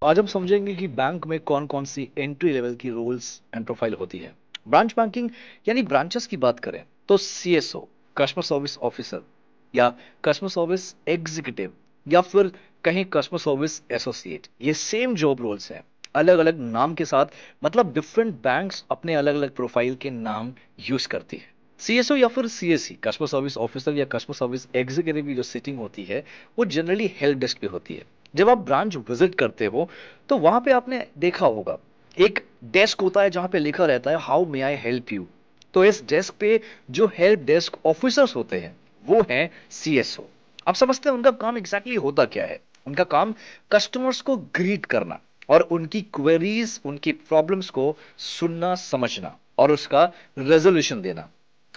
आज हम समझेंगे कि बैंक में कौन कौन सी एंट्री लेवल की रोल्स एंड प्रोफाइल होती है। ब्रांच बैंकिंग यानी ब्रांचेस की बात करें तो सीएसओ, कस्टमर सर्विस ऑफिसर, या कस्टमर सर्विस एग्जीक्यूटिव, या फिर कहीं कस्टमर सर्विस एसोसिएट, ये सेम जॉब रोल्स हैं, अलग अलग नाम के साथ। मतलब डिफरेंट बैंक्स अपने अलग अलग प्रोफाइल के नाम यूज करती है। सीएसओ या फिर सीएससी, कस्टमर सर्विस ऑफिसर या कस्टमर सर्विस एग्जीक्यूटिव की जो सिटिंग होती है वो जनरली हेल्प डेस्क पे होती है। जब आप ब्रांच विजिट करते हो तो वहां पे आपने देखा होगा एक डेस्क होता है जहां पे लिखा रहता है how may I help you. तो इस डेस्क पे जो हेल्प डेस्क ऑफिसर्स होते हैं वो हैं सीएसओ। आप समझते हैं उनका काम एग्जैक्टली होता क्या है? उनका काम कस्टमर्स को ग्रीट करना और उनकी क्वेरीज, उनकी प्रॉब्लम्स को सुनना, समझना और उसका रेजोल्यूशन देना।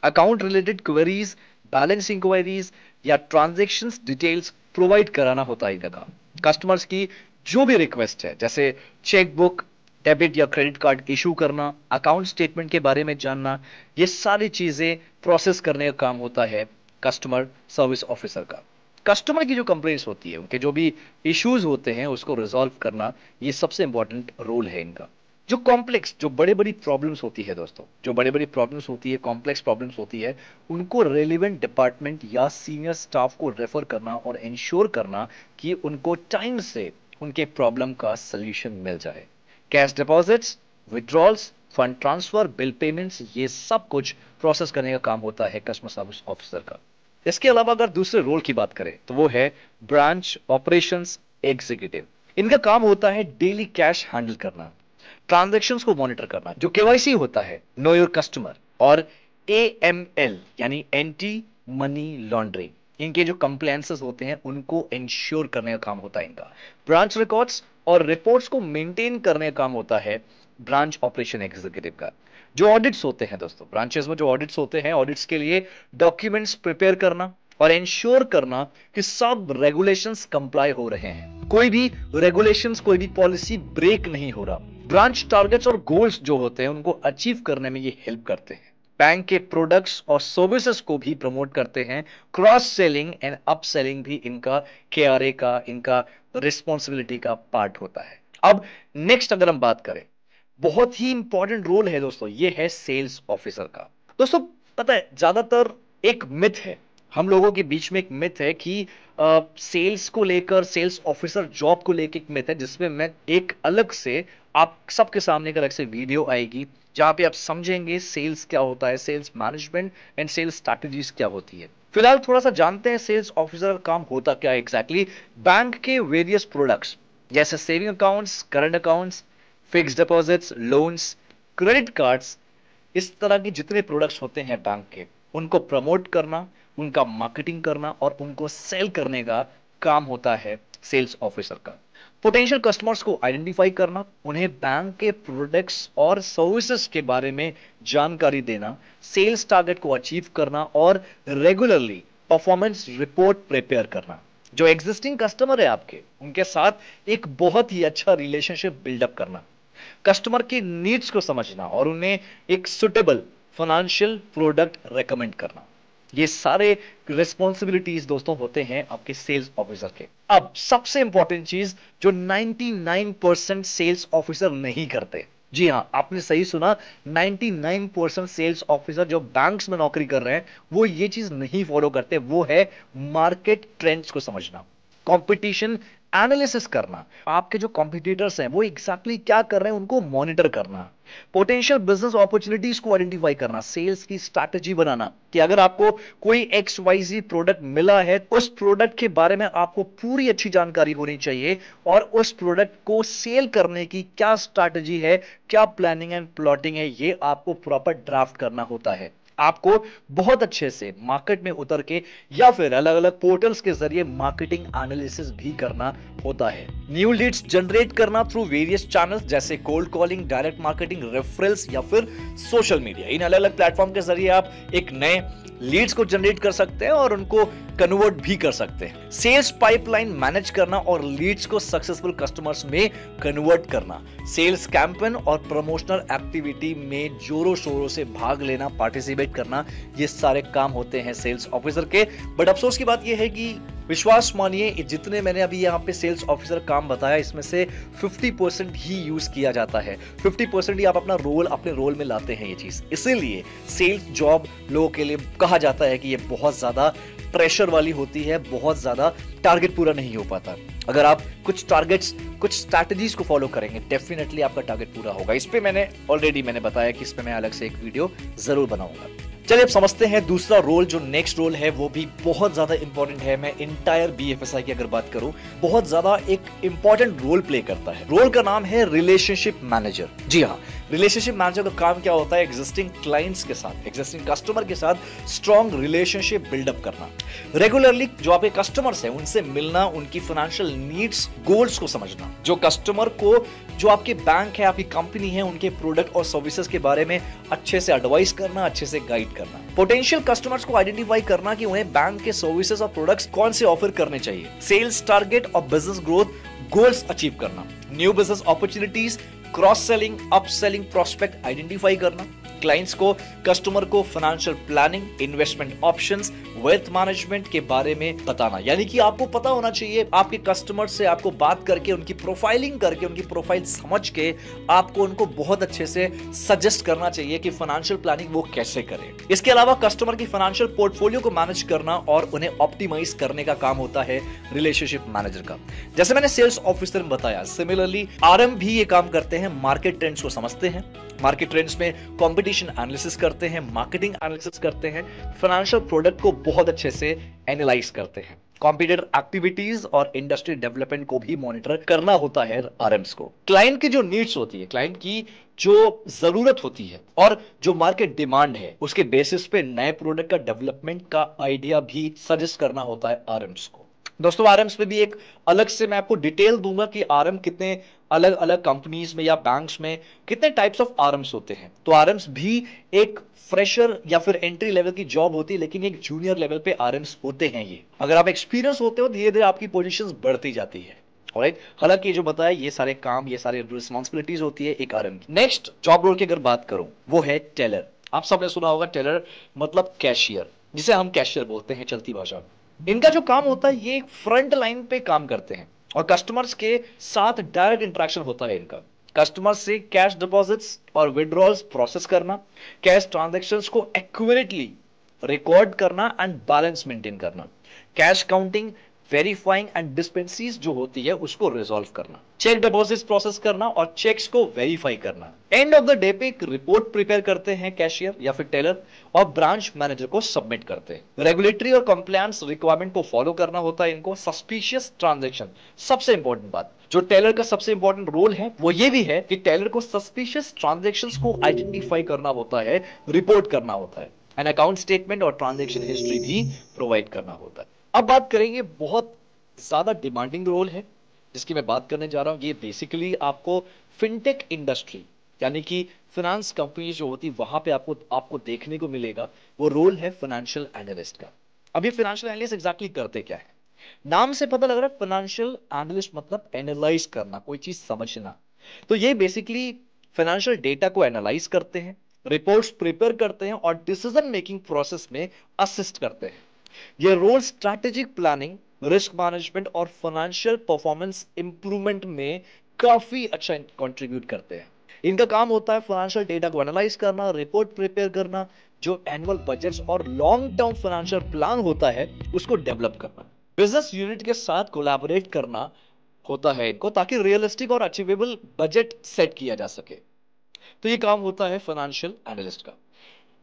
Account related queries, balance inquiries या ट्रांजैक्शंस डिटेल्स प्रोवाइड कराना होता है इनका काम। कस्टमर्स की जो भी रिक्वेस्ट है, जैसे चेकबुक, डेबिट या क्रेडिट कार्ड इशू करना, अकाउंट स्टेटमेंट के बारे में जानना, ये सारी चीजें प्रोसेस करने का काम होता है कस्टमर सर्विस ऑफिसर का। कस्टमर की जो कंप्लेंट्स होती है, उनके जो भी इश्यूज होते हैं उसको रिजॉल्व करना, ये सबसे इंपॉर्टेंट रोल है इनका। जो कॉम्प्लेक्स, जो बड़े बड़ी प्रॉब्लम्स होती है दोस्तों, जो बड़े बड़ी प्रॉब्लम्स होती है, कॉम्प्लेक्स प्रॉब्लम्स होती है, उनको रेलिवेंट डिपार्टमेंट या सीनियर स्टाफ को रेफर करना और इंश्योर करना कि उनको टाइम से उनके प्रॉब्लम का सोल्यूशन मिल जाए। Cash deposits, withdrawals, fund transfer, bill payments, ये सब कुछ प्रोसेस करने का काम होता है कस्टमर सर्विस ऑफिसर का। इसके अलावा अगर दूसरे रोल की बात करें तो वो है ब्रांच ऑपरेशंस एग्जीक्यूटिव। इनका काम होता है डेली कैश हैंडल करना, ट्रांजैक्शंस को मॉनिटर करना, जो केवाईसी होता है, नो योर कस्टमर, और एएमएल यानी एंटी मनी लॉन्ड्रिंग, इनके जो कंप्लायंसेस होते हैं उनको इंश्योर करने का काम होता है इनका। ब्रांच रिकॉर्ड्स और रिपोर्ट्स को मेंटेन करने का काम होता है ब्रांच ऑपरेशन एग्जीक्यूटिव का। जो ऑडिट्स होते हैं दोस्तों, ब्रांचेस में जो ऑडिट्स होते हैं, ऑडिट्स के लिए डॉक्यूमेंट्स प्रिपेयर करना और इंश्योर करना कि सब रेगुलेशंस कंप्लाई हो रहे हैं, कोई भी रेगुलेशंस, कोई भी पॉलिसी ब्रेक नहीं हो रहा। ब्रांच टारगेट्स और गोल्स जो होते हैं उनको अचीव करने में ये हेल्प करते हैं। बैंक के प्रोडक्ट्स और सर्विसेज को भी प्रमोट करते हैं। Cross selling and up selling भी इनका केआरए का, इनका रिस्पॉन्सिबिलिटी का पार्ट होता है। अब नेक्स्ट अगर हम बात करें, बहुत ही इंपॉर्टेंट रोल है दोस्तों, ये है सेल्स ऑफिसर का। दोस्तों पता है, ज्यादातर एक मिथ है, हम लोगों के बीच में एक मिथ है कि सेल्स को लेकर, सेल्स ऑफिसर जॉब को लेकर एक मिथ है, जिसमें मैं एक अलग से आप सबके सामने एक अलग से वीडियो आएगी जहां पे आप समझेंगे सेल्स क्या होता है, sales management and sales strategies क्या होती है। फिलहाल थोड़ा सा जानते हैं सेल्स ऑफिसर का काम होता क्या है एग्जैक्टली। बैंक के वेरियस प्रोडक्ट्स जैसे saving accounts, current accounts, fixed deposits, loans, credit cards, इस तरह के जितने प्रोडक्ट्स होते हैं बैंक के, उनको प्रमोट करना, उनका मार्केटिंग करना और उनको सेल करने का काम होता है सेल्स ऑफिसर का। पोटेंशियल कस्टमर्स को आइडेंटिफाई करना, उन्हें बैंक के प्रोडक्ट्स और सर्विसेज के बारे में जानकारी देना, सेल्स टारगेट को अचीव करना और रेगुलरली परफॉर्मेंस रिपोर्ट प्रिपेयर करना। जो एग्जिस्टिंग कस्टमर है आपके, उनके साथ एक बहुत ही अच्छा रिलेशनशिप बिल्डअप करना, कस्टमर की नीड्स को समझना और उन्हें एक सुटेबल फाइनेंशियल प्रोडक्ट रेकमेंड करना, ये सारे रिस्पॉन्सिबिलिटीज दोस्तों होते हैं आपके सेल्स ऑफिसर के। अब सबसे इंपॉर्टेंट चीज जो 99% सेल्स ऑफिसर नहीं करते, जी हां आपने सही सुना, 99% सेल्स ऑफिसर जो बैंक्स में नौकरी कर रहे हैं वो ये चीज नहीं फॉलो करते, वो है मार्केट ट्रेंड्स को समझना, कंपटीशन एनालिसिस करना, आपके जो कॉम्पिटिटर्स हैं वो एग्जैक्टली क्या कर रहे हैं उनको मॉनिटर करना, पोटेंशियल बिजनेस अपॉर्चुनिटीज को आइडेंटिफाई करना, सेल्स की स्ट्रैटेजी बनाना कि अगर आपको कोई एक्स वाई जी प्रोडक्ट मिला है, उस प्रोडक्ट के बारे में आपको पूरी अच्छी जानकारी होनी चाहिए और उस प्रोडक्ट को सेल करने की क्या स्ट्रैटेजी है, क्या प्लानिंग एंड प्लॉटिंग है, ये आपको प्रॉपर ड्राफ्ट करना होता है। आपको बहुत अच्छे से मार्केट में उतर के या फिर अलग अलग पोर्टल्स के जरिए मार्केटिंग एनालिसिस भी करना होता है। न्यू लीड्स जनरेट करना थ्रू वेरियस चैनल्स जैसे cold calling, direct marketing, referrals या फिर सोशल मीडिया। इन अलग अलग प्लेटफॉर्म के जरिए आप एक नए लीड्स को जनरेट कर सकते हैं और उनको कन्वर्ट भी कर सकते हैं। सेल्स पाइपलाइन मैनेज करना और लीड्स को सक्सेसफुल कस्टमर्स में कन्वर्ट करना, सेल्स कैंपेन और प्रमोशनल एक्टिविटी में जोरों शोरों से भाग लेना, पार्टिसिपेट करना, ये सारे काम होते हैं सेल्स ऑफिसर के। बट अफसोस की बात यह है कि विश्वास मानिए, जितने मैंने अभी यहाँ पे सेल्स ऑफिसर काम बताया इसमें से 50% ही यूज किया जाता है, 50% ही आप अपने रोल में लाते हैं ये चीज। इसीलिए सेल्स जॉब लोगों के लिए कहा जाता है कि ये बहुत ज्यादा प्रेशर वाली होती है, बहुत ज्यादा टारगेट पूरा नहीं हो पाता। अगर आप कुछ टारगेट्स, कुछ स्ट्रैटेजीज को फॉलो करेंगे, डेफिनेटली आपका टारगेट पूरा होगा। इस पे मैंने ऑलरेडी बताया कि इस पे मैं अलग से एक वीडियो जरूर बनाऊंगा। चलिए अब समझते हैं दूसरा रोल, जो नेक्स्ट रोल है वो भी बहुत ज्यादा इंपॉर्टेंट है। मैं इंटायर बीएफएसआई की अगर बात करूं, बहुत ज्यादा एक इंपॉर्टेंट रोल प्ले करता है। रोल का नाम है रिलेशनशिप मैनेजर। जी हाँ, रिलेशनशिप मैनेजर का काम क्या होता है? एग्जिस्टिंग क्लाइंट्स के साथ, एग्जिस्टिंग कस्टमर के साथ स्ट्रॉन्ग रिलेशनशिप बिल्डअप करना, रेगुलरली जो आपके कस्टमर्स हैं उनसे मिलना, उनकी फाइनेंशियल नीड्स, गोल्स को समझना, जो कस्टमर को, जो आपके बैंक है, आपकी कंपनी है, उनके प्रोडक्ट और सर्विसेज के बारे में अच्छे से एडवाइस करना, अच्छे से गाइड करना, पोटेंशियल कस्टमर्स को आइडेंटिफाई करना कि उन्हें बैंक के सर्विसेज और प्रोडक्ट्स कौन से ऑफर करने चाहिए, सेल्स टारगेट और बिजनेस ग्रोथ गोल्स अचीव करना, new business opportunities, cross selling, up selling prospect identify करना, क्लाइंट्स को, कस्टमर को financial planning, investment options, wealth management के बारे में बताना। यानी कि आपको पता होना चाहिए, आपके कस्टमर से आपको बात करके, उनकी प्रोफाइलिंग करके, उनकी प्रोफाइल समझ के आपको उनको बहुत अच्छे से सजेस्ट करना चाहिए कि फाइनेंशियल प्लानिंग वो कैसे करें। इसके अलावा कस्टमर की फाइनेंशियल पोर्टफोलियो को मैनेज करना और उन्हें ऑप्टिमाइज करने का काम होता है रिलेशनशिप मैनेजर का। जैसे मैंने सेल्स ऑफिसर में बताया, सिमिलरली आरएम भी ये काम करते हैं। मार्केट ट्रेंड्स को समझते हैं, मार्केट ट्रेंड्स में कंपटीशन एनालिसिस करते हैं, मार्केटिंग एनालिसिस करते हैं, फाइनेंशियल प्रोडक्ट को बहुत अच्छे से एनालाइज करते हैं, कॉम्पिटिटर एक्टिविटीज और इंडस्ट्री डेवलपमेंट को भी मॉनिटर करना होता है आरएम्स को। क्लाइंट की जो नीड्स होती है, क्लाइंट की जो जरूरत होती है और जो मार्केट डिमांड है, उसके बेसिस पे नए प्रोडक्ट का डेवलपमेंट का आइडिया भी सजेस्ट करना होता है आरएम्स को। दोस्तों आरएम्स पे भी एक अलग से मैं आपको डिटेल दूंगा कि आरएम कितने अलग अलग कंपनीज में या बैंक्स में कितने टाइप्स ऑफ आरएम्स होते हैं। तो आरएम्स भी एक फ्रेशर या फिर एंट्री लेवल की जॉब होती है, लेकिन एक जूनियर लेवल पे आरएम्स होते हैं ये। अगर आप एक्सपीरियंस होते हो, धीरे धीरे आपकी पोजीशंस बढ़ती जाती है। ऑलराइट, हालांकि जो बताया ये सारे काम, ये सारे रिस्पॉन्सिबिलिटीज होती है एक आरएम की। नेक्स्ट जॉब रोल की अगर बात करूं, वो है टेलर। आप सबने सुना होगा टेलर मतलब कैशियर, जिसे हम कैशियर बोलते हैं चलती भाषा में। इनका जो काम होता है, ये फ्रंट लाइन पे काम करते हैं और कस्टमर्स के साथ डायरेक्ट इंटरेक्शन होता है इनका। कस्टमर से कैश डिपॉजिट्स और विड्रॉल्स प्रोसेस करना, कैश ट्रांजैक्शंस को एक्यूरेटली रिकॉर्ड करना एंड बैलेंस मेंटेन करना, कैश काउंटिंग, वेरीफाइंग एंड डिस्पेंसीज जो होती है उसको रिजॉल्व करना, चेक डिपॉजिट्स प्रोसेस करना और चेक्स को वेरीफाई करना। एंड ऑफ द डे पे एक रिपोर्ट प्रिपेयर करते हैं कैशियर या फिर टेलर और ब्रांच मैनेजर को सबमिट करते हैं। रेगुलेटरी और कंप्लायंस रिक्वायरमेंट को फॉलो करना होता है इनको। सस्पिशियस ट्रांजैक्शन, सबसे इंपॉर्टेंट बात, जो टेलर का सबसे इंपॉर्टेंट रोल है वो ये भी है कि टेलर को सस्पिशियस ट्रांजैक्शंस को आइडेंटिफाई करना होता है, रिपोर्ट करना होता है, एंड अकाउंट स्टेटमेंट और ट्रांजैक्शन हिस्ट्री भी प्रोवाइड करना होता है। अब बात करेंगे, बहुत ज्यादा डिमांडिंग रोल है जिसकी मैं बात करने जा रहा हूं। ये बेसिकली आपको फिनटेक इंडस्ट्री यानी कि फाइनेंस कंपनी जो होती है वहां पे आपको देखने को मिलेगा। वो रोल है फाइनेंशियल एनालिस्ट का। अब ये फाइनेंशियल एनालिस्ट एग्जैक्टली करते क्या है? नाम से पता लग रहा है, फाइनेंशियल एनालिस्ट मतलब एनालाइज करना, कोई चीज समझना। तो ये बेसिकली फाइनेंशियल डेटा को एनालाइज करते हैं, रिपोर्ट्स प्रिपेयर करते हैं और डिसीजन मेकिंग प्रोसेस में असिस्ट करते हैं। ये role strategic planning, risk management और फाइनेंशियल परफॉर्मेंस इंप्रूवमेंट में काफी अच्छा कंट्रीब्यूट करते हैं। इनका काम होता है फाइनेंशियल डेटा को एनालाइज करना, रिपोर्ट प्रिपेयर करना, जो एनुअल बजट्स और लॉन्ग टर्म फाइनेंशियल प्लान होता है उसको डेवलप करना, बिजनेस यूनिट के साथ कोलैबोरेट करना होता है इनको, ताकि रियलिस्टिक और अचीवेबल बजट सेट किया जा सके। तो ये काम होता है फाइनेंशियल एनालिस्ट का।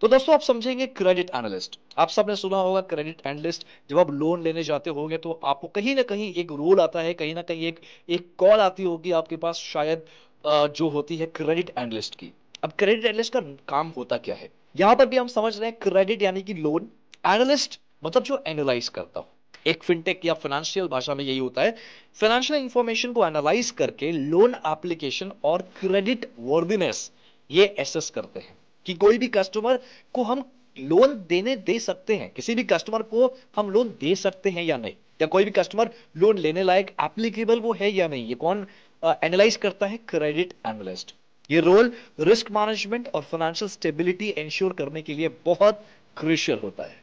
तो दोस्तों आप समझेंगे क्रेडिट एनालिस्ट। आप सबने सुना होगा क्रेडिट एनालिस्ट, जब आप लोन लेने जाते होंगे तो आपको कहीं ना कहीं एक रोल आता है, कहीं ना कहीं एक कॉल आती होगी आपके पास शायद, जो होती है क्रेडिट एनालिस्ट की। अब क्रेडिट एनालिस्ट का काम होता क्या है? यहां पर भी हम समझ रहे हैं क्रेडिट यानी कि लोन, एनालिस्ट मतलब जो एनालाइज करता हो। एक फिनटेक या फाइनेंशियल भाषा में यही होता है, फाइनेंशियल इंफॉर्मेशन को एनालाइज करके लोन एप्लीकेशन और क्रेडिट वर्दीनेस ये एसेस करते हैं कि कोई भी कस्टमर को हम लोन दे सकते हैं, किसी भी कस्टमर को हम लोन दे सकते हैं या नहीं, या कोई भी कस्टमर लोन लेने लायक एप्लीकेबल वो है या नहीं। ये कौन एनालाइज करता है? Credit analyst. ये रोल रिस्क मैनेजमेंट और फाइनेंशियल स्टेबिलिटी इंश्योर करने के लिए बहुत क्रूशियल होता है।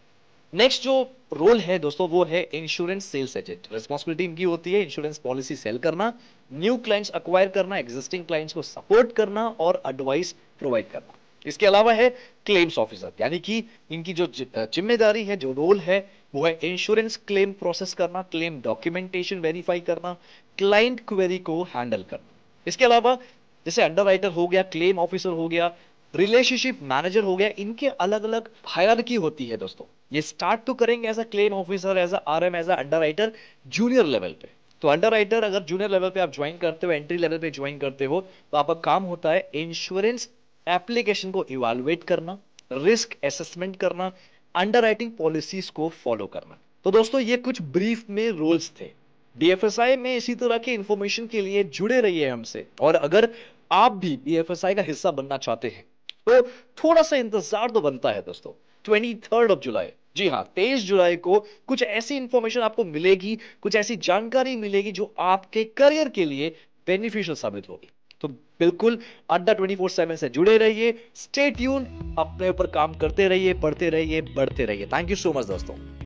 नेक्स्ट जो रोल है दोस्तों वो है इंश्योरेंस सेल्स एजेंट। रिस्पॉन्सिबिलिटी इनकी होती है इंश्योरेंस पॉलिसी सेल करना, न्यू क्लाइंट्स अक्वायर करना, एग्जिस्टिंग क्लाइंट्स को सपोर्ट करना और एडवाइस प्रोवाइड करना। इसके अलावा है क्लेम्स ऑफिसर, यानी कि इनकी जो जिम्मेदारी है, जो रोल है, वो है इंश्योरेंस क्लेम प्रोसेस करना, क्लेम डॉक्यूमेंटेशन वेरीफाई करना, क्लाइंट क्वेरी को हैंडल करना। इसके अलावा जैसे अंडरराइटर हो गया, क्लेम ऑफिसर हो गया, रिलेशनशिप मैनेजर हो गया, इनके अलग अलग हायरार्की होती है दोस्तों। ये स्टार्ट तो करेंगे as a claim officer, as a RM, as a underwriter junior level पे। तो अंडरराइटर अगर जूनियर लेवल पे आप ज्वाइन करते हो, एंट्री लेवल पे ज्वाइन करते हो, तो आपका काम होता है इंश्योरेंस एप्लीकेशन को इवैल्यूएट करना, रिस्क असेसमेंट करना, अंडरराइटिंग पॉलिसीज को फॉलो करना। तो दोस्तों ये कुछ ब्रीफ में रोल्स थे। डीएफएसआई में इसी तरह के इंफॉर्मेशन के लिए जुड़े रहिए हमसे। और अगर आप भी डीएफएसआई का हिस्सा बनना चाहते हैं तो थोड़ा सा इंतजार तो बनता है दोस्तों। 23 जुलाई, जी हाँ 23 जुलाई को कुछ ऐसी इंफॉर्मेशन आपको मिलेगी, कुछ ऐसी जानकारी मिलेगी जो आपके करियर के लिए बेनिफिशियल साबित होगी। तो बिल्कुल अड्डा 24/7 से जुड़े रहिए, स्टे ट्यून, अपने ऊपर काम करते रहिए, पढ़ते रहिए, बढ़ते रहिए। थैंक यू सो मच दोस्तों।